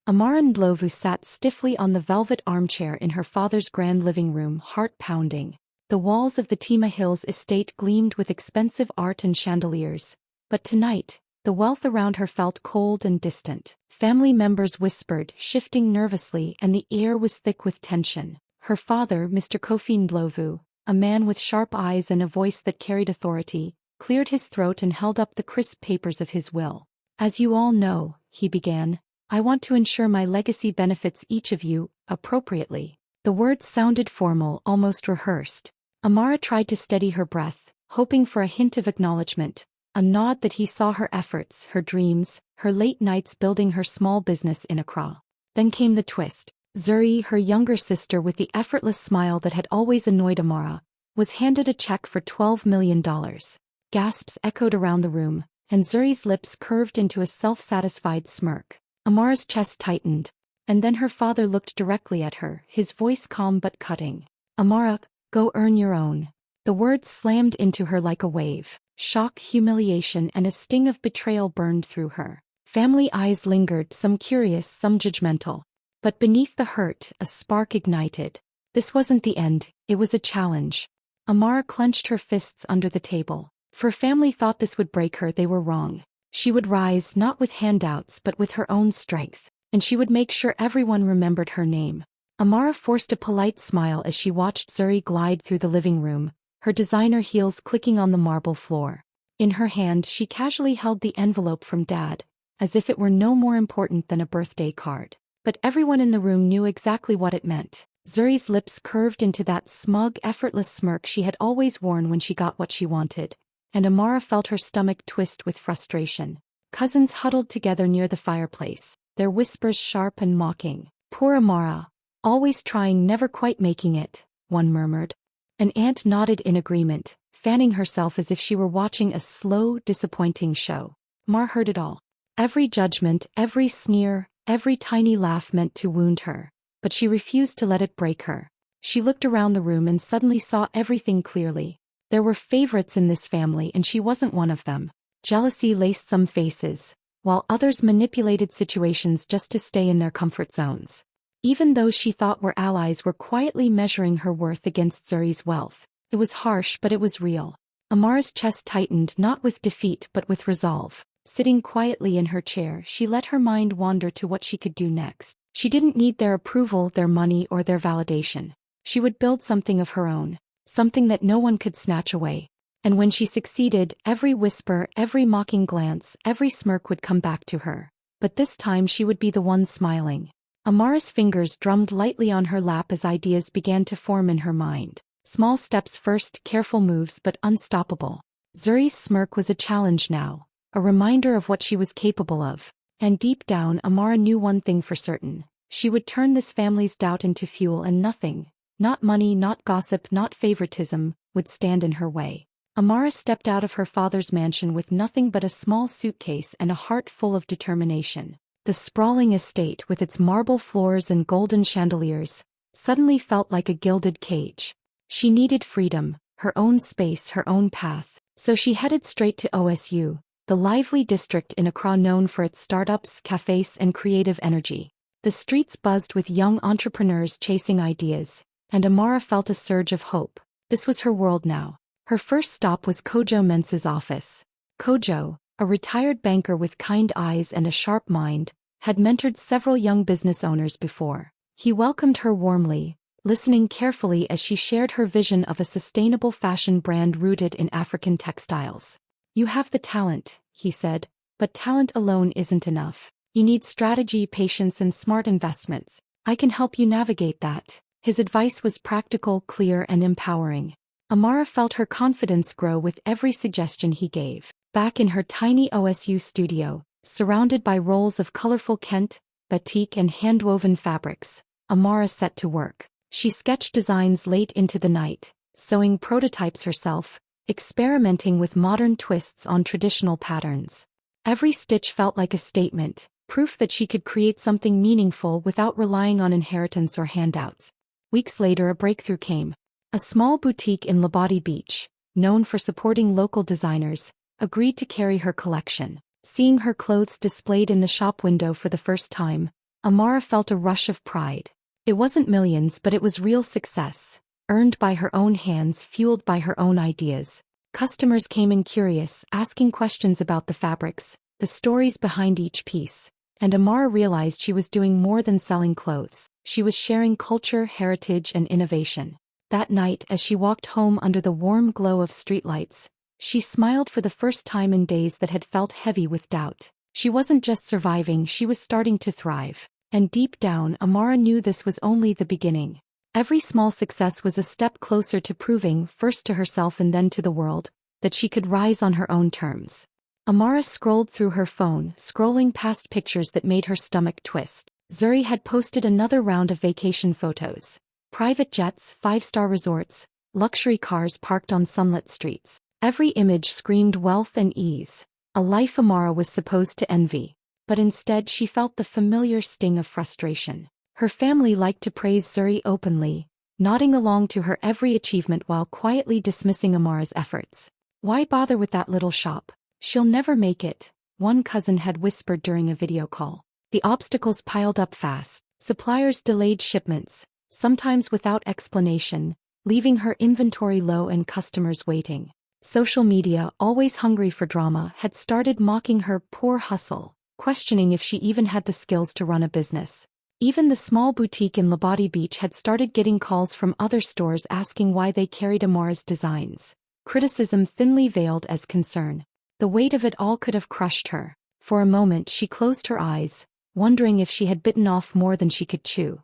Amara Ndlovu sat stiffly on the velvet armchair in her father's grand living room, heart pounding. The walls of the Tima Hills estate gleamed with expensive art and chandeliers, but tonight, the wealth around her felt cold and distant. Family members whispered, shifting nervously, and the air was thick with tension. Her father, Mr. Kofi Ndlovu, a man with sharp eyes and a voice that carried authority, cleared his throat and held up the crisp papers of his will. "As you all know," he began, "I want to ensure my legacy benefits each of you, appropriately." The words sounded formal, almost rehearsed. Amara tried to steady her breath, hoping for a hint of acknowledgement, a nod that he saw her efforts, her dreams, her late nights building her small business in Accra. Then came the twist. Zuri, her younger sister with the effortless smile that had always annoyed Amara, was handed a check for $12 million. Gasps echoed around the room, and Zuri's lips curved into a self-satisfied smirk. Amara's chest tightened, and then her father looked directly at her, his voice calm but cutting. "Amara, go earn your own." The words slammed into her like a wave. Shock, humiliation, and a sting of betrayal burned through her. Family eyes lingered, some curious, some judgmental. But beneath the hurt, a spark ignited. This wasn't the end, it was a challenge. Amara clenched her fists under the table. If her family thought this would break her, they were wrong. She would rise, not with handouts but with her own strength, and she would make sure everyone remembered her name. Amara forced a polite smile as she watched Zuri glide through the living room, her designer heels clicking on the marble floor. In her hand she casually held the envelope from Dad, as if it were no more important than a birthday card. But everyone in the room knew exactly what it meant. Zuri's lips curved into that smug, effortless smirk she had always worn when she got what she wanted, and Amara felt her stomach twist with frustration. Cousins huddled together near the fireplace, their whispers sharp and mocking. "Poor Amara. Always trying, never quite making it," one murmured. An aunt nodded in agreement, fanning herself as if she were watching a slow, disappointing show. Mar heard it all. Every judgment, every sneer, every tiny laugh meant to wound her, but she refused to let it break her. She looked around the room and suddenly saw everything clearly. There were favorites in this family and she wasn't one of them. Jealousy laced some faces, while others manipulated situations just to stay in their comfort zones. Even those she thought were allies were quietly measuring her worth against Zuri's wealth. It was harsh, but it was real. Amara's chest tightened, not with defeat but with resolve. Sitting quietly in her chair, she let her mind wander to what she could do next. She didn't need their approval, their money, or their validation. She would build something of her own, something that no one could snatch away. And when she succeeded, every whisper, every mocking glance, every smirk would come back to her. But this time she would be the one smiling. Amara's fingers drummed lightly on her lap as ideas began to form in her mind. Small steps first, careful moves but unstoppable. Zuri's smirk was a challenge now, a reminder of what she was capable of. And deep down, Amara knew one thing for certain. She would turn this family's doubt into fuel, and nothing, not money, not gossip, not favoritism, would stand in her way. Amara stepped out of her father's mansion with nothing but a small suitcase and a heart full of determination. The sprawling estate, with its marble floors and golden chandeliers, suddenly felt like a gilded cage. She needed freedom, her own space, her own path. So she headed straight to OSU, the lively district in Accra known for its startups, cafes, and creative energy. The streets buzzed with young entrepreneurs chasing ideas, and Amara felt a surge of hope. This was her world now. Her first stop was Kojo Mensah's office. Kojo, a retired banker with kind eyes and a sharp mind, had mentored several young business owners before. He welcomed her warmly, listening carefully as she shared her vision of a sustainable fashion brand rooted in African textiles. "You have the talent," he said, "but talent alone isn't enough. You need strategy, patience, and smart investments. I can help you navigate that." His advice was practical, clear, and empowering. Amara felt her confidence grow with every suggestion he gave. Back in her tiny OSU studio, surrounded by rolls of colorful Kent, batik, and handwoven fabrics, Amara set to work. She sketched designs late into the night, sewing prototypes herself, experimenting with modern twists on traditional patterns. Every stitch felt like a statement, proof that she could create something meaningful without relying on inheritance or handouts. Weeks later, a breakthrough came. A small boutique in Labadi Beach, known for supporting local designers, agreed to carry her collection. Seeing her clothes displayed in the shop window for the first time, Amara felt a rush of pride. It wasn't millions, but it was real success, earned by her own hands, fueled by her own ideas. Customers came in curious, asking questions about the fabrics, the stories behind each piece. And Amara realized she was doing more than selling clothes. She was sharing culture, heritage, and innovation. That night, as she walked home under the warm glow of streetlights, she smiled for the first time in days that had felt heavy with doubt. She wasn't just surviving, she was starting to thrive. And deep down, Amara knew this was only the beginning. Every small success was a step closer to proving, first to herself and then to the world, that she could rise on her own terms. Amara scrolled through her phone, scrolling past pictures that made her stomach twist. Zuri had posted another round of vacation photos. Private jets, 5-star resorts, luxury cars parked on sunlit streets. Every image screamed wealth and ease, a life Amara was supposed to envy. But instead she felt the familiar sting of frustration. Her family liked to praise Zuri openly, nodding along to her every achievement while quietly dismissing Amara's efforts. "Why bother with that little shop? She'll never make it," one cousin had whispered during a video call. The obstacles piled up fast. Suppliers delayed shipments, sometimes without explanation, leaving her inventory low and customers waiting. Social media, always hungry for drama, had started mocking her poor hustle, questioning if she even had the skills to run a business. Even the small boutique in Labadi Beach had started getting calls from other stores asking why they carried Amara's designs. Criticism thinly veiled as concern. The weight of it all could have crushed her. For a moment she closed her eyes, wondering if she had bitten off more than she could chew.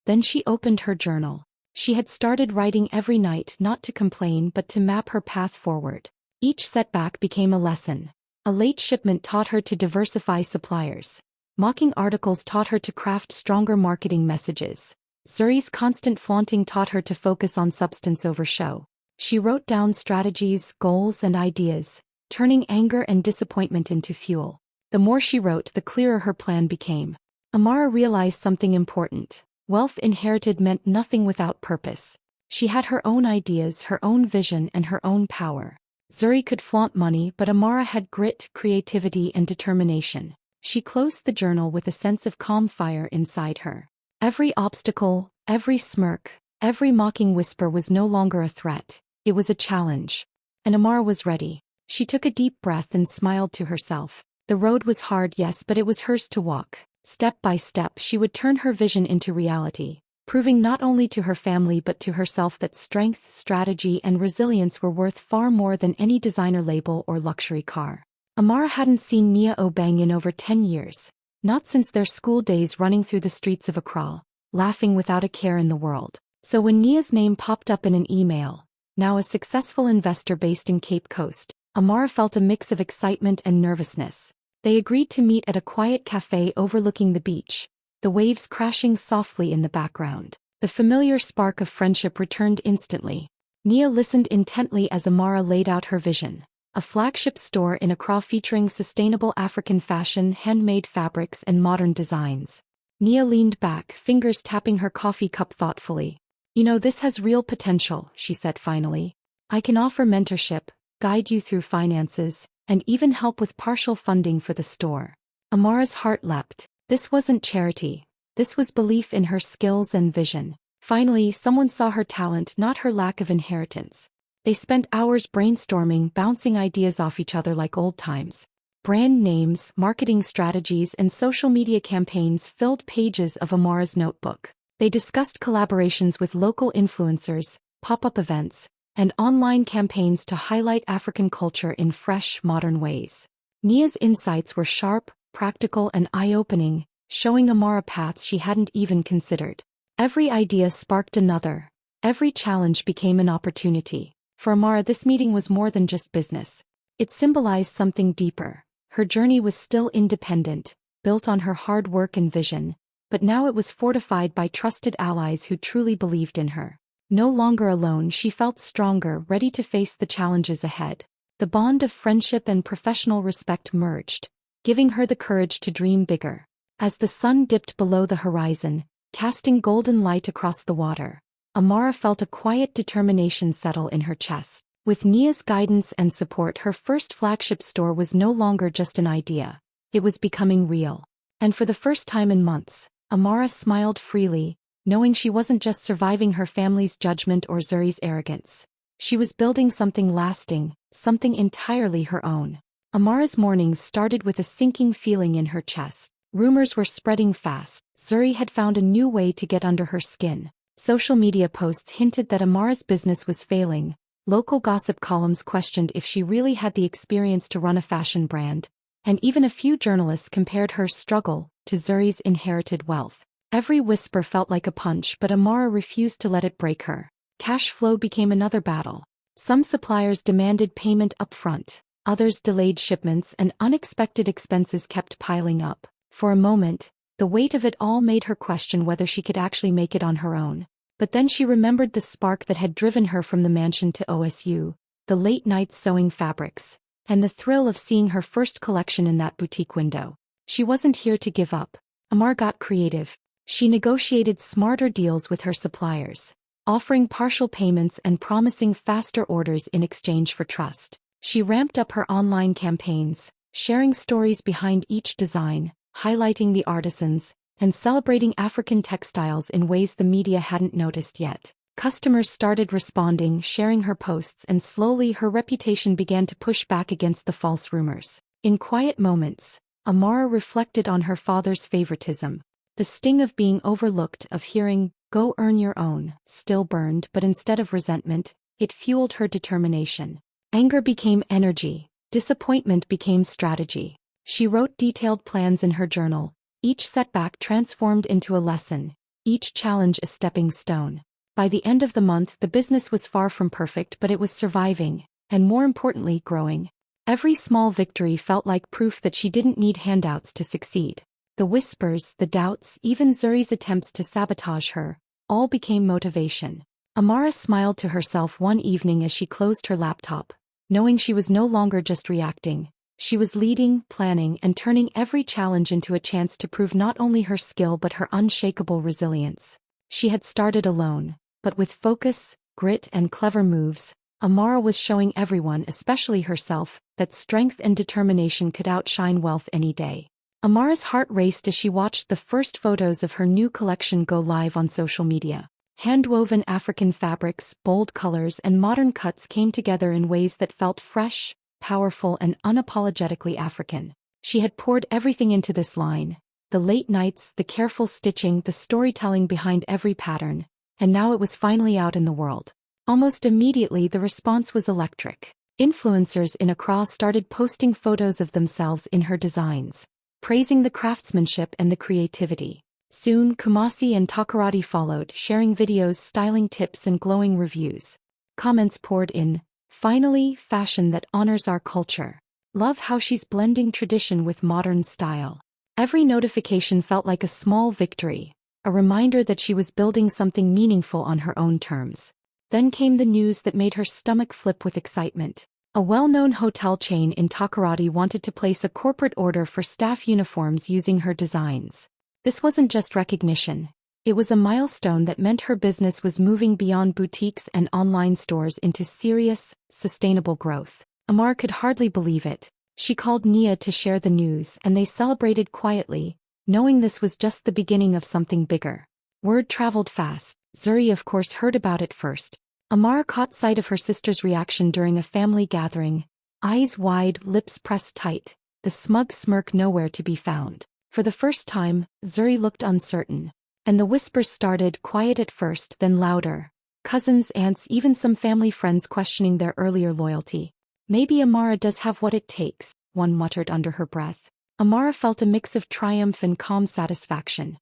Then she opened her journal. She had started writing every night, not to complain but to map her path forward. Each setback became a lesson. A late shipment taught her to diversify suppliers. Mocking articles taught her to craft stronger marketing messages. Zuri's constant flaunting taught her to focus on substance over show. She wrote down strategies, goals, and ideas, turning anger and disappointment into fuel. The more she wrote, the clearer her plan became. Amara realized something important. Wealth inherited meant nothing without purpose. She had her own ideas, her own vision, and her own power. Zuri could flaunt money, but Amara had grit, creativity, and determination. She closed the journal with a sense of calm fire inside her. Every obstacle, every smirk, every mocking whisper was no longer a threat. It was a challenge. And Amara was ready. She took a deep breath and smiled to herself. The road was hard, yes, but it was hers to walk. Step by step, she would turn her vision into reality, proving not only to her family but to herself that strength, strategy, and resilience were worth far more than any designer label or luxury car. Amara hadn't seen Nia Obeng in over 10 years, not since their school days running through the streets of Accra, laughing without a care in the world. So when Nia's name popped up in an email, now a successful investor based in Cape Coast, Amara felt a mix of excitement and nervousness. They agreed to meet at a quiet cafe overlooking the beach, the waves crashing softly in the background. The familiar spark of friendship returned instantly. Nia listened intently as Amara laid out her vision. A flagship store in Accra featuring sustainable African fashion, handmade fabrics, and modern designs. Nia leaned back, fingers tapping her coffee cup thoughtfully. "You know, this has real potential," she said finally. "I can offer mentorship, guide you through finances, and even help with partial funding for the store." Amara's heart leapt. This wasn't charity. This was belief in her skills and vision. Finally, someone saw her talent, not her lack of inheritance. They spent hours brainstorming, bouncing ideas off each other like old times. Brand names, marketing strategies, and social media campaigns filled pages of Amara's notebook. They discussed collaborations with local influencers, pop-up events, and online campaigns to highlight African culture in fresh, modern ways. Nia's insights were sharp, practical, and eye-opening, showing Amara paths she hadn't even considered. Every idea sparked another. Every challenge became an opportunity. For Amara, this meeting was more than just business. It symbolized something deeper. Her journey was still independent, built on her hard work and vision, but now it was fortified by trusted allies who truly believed in her. No longer alone, she felt stronger, ready to face the challenges ahead. The bond of friendship and professional respect merged, giving her the courage to dream bigger. As the sun dipped below the horizon, casting golden light across the water, Amara felt a quiet determination settle in her chest. With Nia's guidance and support, her first flagship store was no longer just an idea. It was becoming real. And for the first time in months, Amara smiled freely, knowing she wasn't just surviving her family's judgment or Zuri's arrogance. She was building something lasting, something entirely her own. Amara's mornings started with a sinking feeling in her chest. Rumors were spreading fast. Zuri had found a new way to get under her skin. Social media posts hinted that Amara's business was failing. Local gossip columns questioned if she really had the experience to run a fashion brand. And even a few journalists compared her struggle to Zuri's inherited wealth. Every whisper felt like a punch, but Amara refused to let it break her. Cash flow became another battle. Some suppliers demanded payment upfront. Others delayed shipments, and unexpected expenses kept piling up. For a moment, the weight of it all made her question whether she could actually make it on her own. But then she remembered the spark that had driven her from the mansion to OSU, the late nights sewing fabrics, and the thrill of seeing her first collection in that boutique window. She wasn't here to give up. Amara got creative. She negotiated smarter deals with her suppliers, offering partial payments and promising faster orders in exchange for trust. She ramped up her online campaigns, sharing stories behind each design, highlighting the artisans, and celebrating African textiles in ways the media hadn't noticed yet. Customers started responding, sharing her posts, and slowly her reputation began to push back against the false rumors. In quiet moments, Amara reflected on her father's favoritism. The sting of being overlooked, of hearing, "Go earn your own," still burned, but instead of resentment, it fueled her determination. Anger became energy. Disappointment became strategy. She wrote detailed plans in her journal, each setback transformed into a lesson, each challenge a stepping stone. By the end of the month, the business was far from perfect, but it was surviving, and more importantly, growing. Every small victory felt like proof that she didn't need handouts to succeed. The whispers, the doubts, even Zuri's attempts to sabotage her, all became motivation. Amara smiled to herself one evening as she closed her laptop, knowing she was no longer just reacting. She was leading, planning, and turning every challenge into a chance to prove not only her skill but her unshakable resilience. She had started alone, but with focus, grit, and clever moves, Amara was showing everyone, especially herself, that strength and determination could outshine wealth any day. Amara's heart raced as she watched the first photos of her new collection go live on social media. Hand-woven African fabrics, bold colors, and modern cuts came together in ways that felt fresh, powerful, and unapologetically African. She had poured everything into this line: the late nights, the careful stitching, the storytelling behind every pattern, and now it was finally out in the world. Almost immediately, the response was electric. Influencers in Accra started posting photos of themselves in her designs, praising the craftsmanship and the creativity. Soon, Kumasi and Takoradi followed, sharing videos, styling tips, and glowing reviews. Comments poured in: "Finally, fashion that honors our culture. Love how she's blending tradition with modern style." Every notification felt like a small victory, a reminder that she was building something meaningful on her own terms. Then came the news that made her stomach flip with excitement. A well-known hotel chain in Takoradi wanted to place a corporate order for staff uniforms using her designs. This wasn't just recognition. It was a milestone that meant her business was moving beyond boutiques and online stores into serious, sustainable growth. Amara could hardly believe it. She called Nia to share the news, and they celebrated quietly, knowing this was just the beginning of something bigger. Word traveled fast. Zuri, of course, heard about it first. Amara caught sight of her sister's reaction during a family gathering, eyes wide, lips pressed tight, the smug smirk nowhere to be found. For the first time, Zuri looked uncertain. And the whispers started, quiet at first, then louder. Cousins, aunts, even some family friends questioning their earlier loyalty. "Maybe Amara does have what it takes," one muttered under her breath. Amara felt a mix of triumph and calm satisfaction.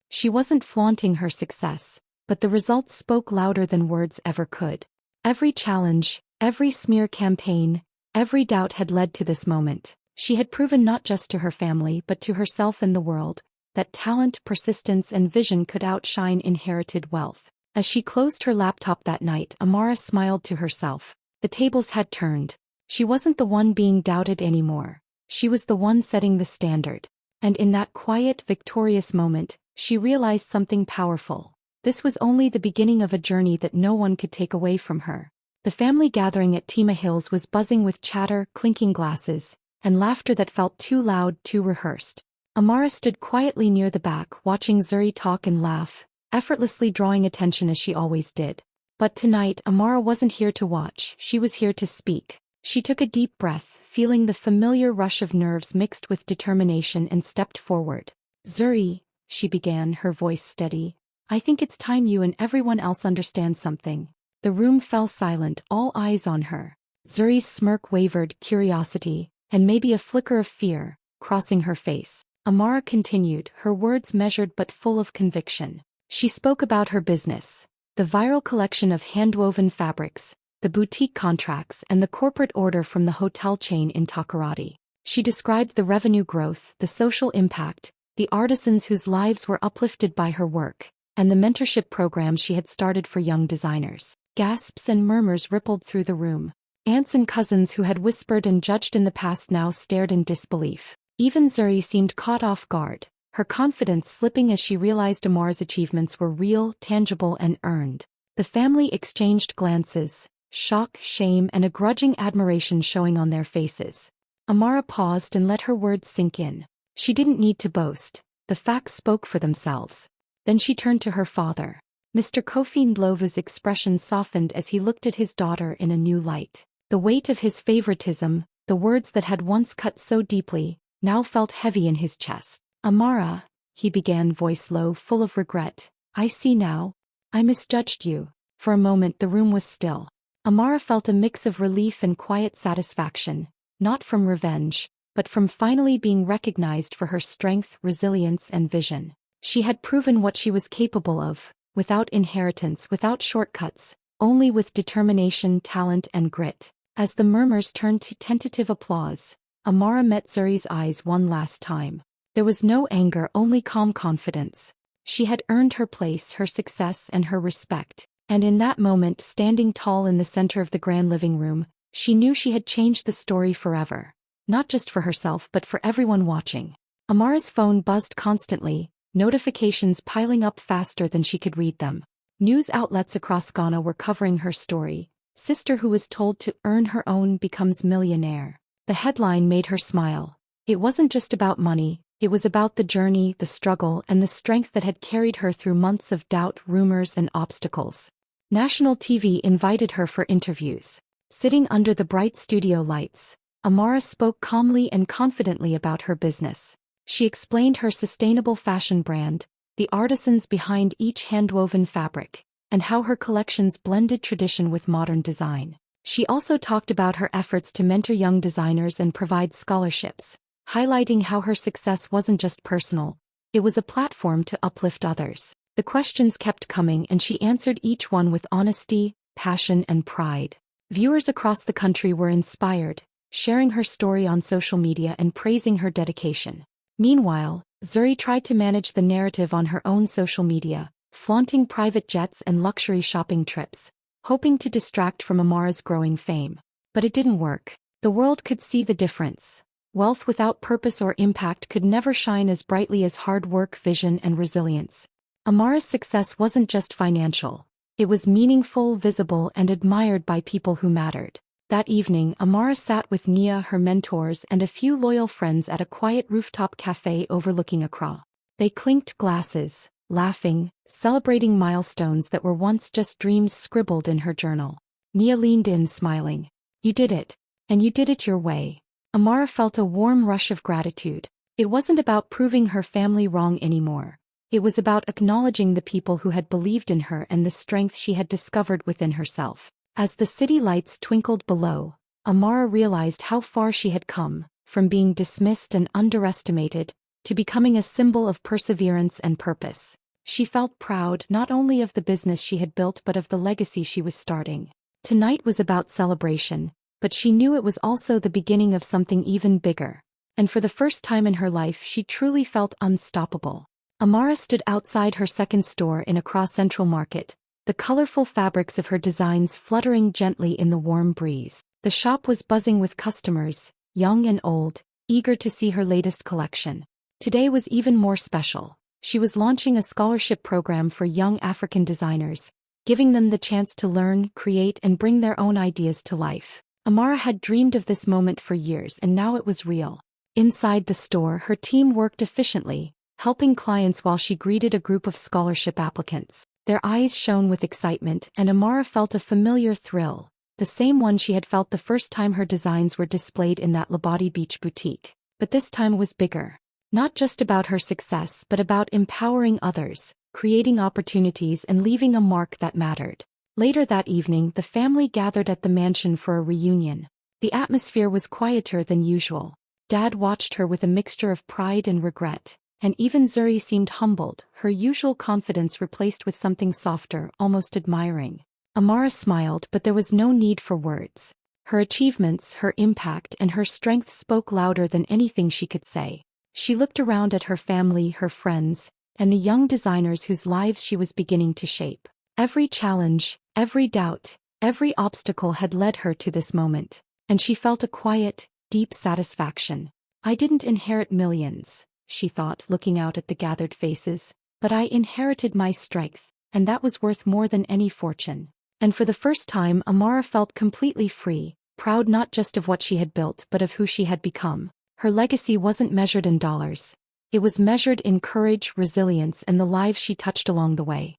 She wasn't flaunting her success, but the results spoke louder than words ever could. Every challenge, every smear campaign, every doubt had led to this moment. She had proven not just to her family but to herself and the world, that talent, persistence, and vision could outshine inherited wealth. As she closed her laptop that night, Amara smiled to herself. The tables had turned. She wasn't the one being doubted anymore. She was the one setting the standard. And in that quiet, victorious moment, she realized something powerful. This was only the beginning of a journey that no one could take away from her. The family gathering at Tima Hills was buzzing with chatter, clinking glasses, and laughter that felt too loud, too rehearsed. Amara stood quietly near the back, watching Zuri talk and laugh, effortlessly drawing attention as she always did. But tonight, Amara wasn't here to watch, she was here to speak. She took a deep breath, feeling the familiar rush of nerves mixed with determination, and stepped forward. Zuri, she began, her voice steady, I think it's time you and everyone else understand something. The room fell silent, all eyes on her. Zuri's smirk wavered, curiosity, and maybe a flicker of fear, crossing her face. Amara continued, her words measured but full of conviction. She spoke about her business, the viral collection of hand-woven fabrics, the boutique contracts, and the corporate order from the hotel chain in Takoradi. She described the revenue growth, the social impact, the artisans whose lives were uplifted by her work, and the mentorship program she had started for young designers. Gasps and murmurs rippled through the room. Aunts and cousins who had whispered and judged in the past now stared in disbelief. Even Zuri seemed caught off guard, her confidence slipping as she realized Amara's achievements were real, tangible, and earned. The family exchanged glances, shock, shame, and a grudging admiration showing on their faces. Amara paused and let her words sink in. She didn't need to boast, the facts spoke for themselves. Then she turned to her father. Mr. Kofi Ndlovu's expression softened as he looked at his daughter in a new light. The weight of his favoritism, the words that had once cut so deeply, now felt heavy in his chest. Amara, he began, voice low, full of regret. I see now. I misjudged you. For a moment the room was still. Amara felt a mix of relief and quiet satisfaction, not from revenge, but from finally being recognized for her strength, resilience, and vision. She had proven what she was capable of, without inheritance, without shortcuts, only with determination, talent, and grit. As the murmurs turned to tentative applause, Amara met Zuri's eyes one last time. There was no anger, only calm confidence. She had earned her place, her success, and her respect. And in that moment, standing tall in the center of the grand living room, she knew she had changed the story forever. Not just for herself but for everyone watching. Amara's phone buzzed constantly, notifications piling up faster than she could read them. News outlets across Ghana were covering her story. Sister who was told to earn her own becomes millionaire. The headline made her smile. It wasn't just about money, it was about the journey, the struggle, and the strength that had carried her through months of doubt, rumors, and obstacles. National TV invited her for interviews. Sitting under the bright studio lights, Amara spoke calmly and confidently about her business. She explained her sustainable fashion brand, the artisans behind each handwoven fabric, and how her collections blended tradition with modern design. She also talked about her efforts to mentor young designers and provide scholarships, highlighting how her success wasn't just personal, it was a platform to uplift others. The questions kept coming and she answered each one with honesty, passion, and pride. Viewers across the country were inspired, sharing her story on social media and praising her dedication. Meanwhile, Zuri tried to manage the narrative on her own social media, flaunting private jets and luxury shopping trips, hoping to distract from Amara's growing fame. But it didn't work. The world could see the difference. Wealth without purpose or impact could never shine as brightly as hard work, vision, and resilience. Amara's success wasn't just financial. It was meaningful, visible, and admired by people who mattered. That evening, Amara sat with Nia, her mentors, and a few loyal friends at a quiet rooftop cafe overlooking Accra. They clinked glasses, laughing, celebrating milestones that were once just dreams scribbled in her journal. Nia leaned in, smiling. You did it. And you did it your way. Amara felt a warm rush of gratitude. It wasn't about proving her family wrong anymore. It was about acknowledging the people who had believed in her and the strength she had discovered within herself. As the city lights twinkled below, Amara realized how far she had come, from being dismissed and underestimated, to becoming a symbol of perseverance and purpose. She felt proud not only of the business she had built but of the legacy she was starting. Tonight was about celebration, but she knew it was also the beginning of something even bigger. And for the first time in her life she truly felt unstoppable. Amara stood outside her second store in Accra Central Market, the colorful fabrics of her designs fluttering gently in the warm breeze. The shop was buzzing with customers, young and old, eager to see her latest collection. Today was even more special. She was launching a scholarship program for young African designers, giving them the chance to learn, create, and bring their own ideas to life. Amara had dreamed of this moment for years and now it was real. Inside the store, her team worked efficiently, helping clients while she greeted a group of scholarship applicants. Their eyes shone with excitement, and Amara felt a familiar thrill, the same one she had felt the first time her designs were displayed in that Labadi Beach boutique. But this time was bigger. Not just about her success but about empowering others, creating opportunities and leaving a mark that mattered. Later that evening, the family gathered at the mansion for a reunion. The atmosphere was quieter than usual. Dad watched her with a mixture of pride and regret, and even Zuri seemed humbled, her usual confidence replaced with something softer, almost admiring. Amara smiled, but there was no need for words. Her achievements, her impact, and her strength spoke louder than anything she could say. She looked around at her family, her friends, and the young designers whose lives she was beginning to shape. Every challenge, every doubt, every obstacle had led her to this moment, and she felt a quiet, deep satisfaction. I didn't inherit millions, she thought, looking out at the gathered faces, but I inherited my strength, and that was worth more than any fortune. And for the first time, Amara felt completely free, proud not just of what she had built but of who she had become. Her legacy wasn't measured in dollars. It was measured in courage, resilience, and the lives she touched along the way.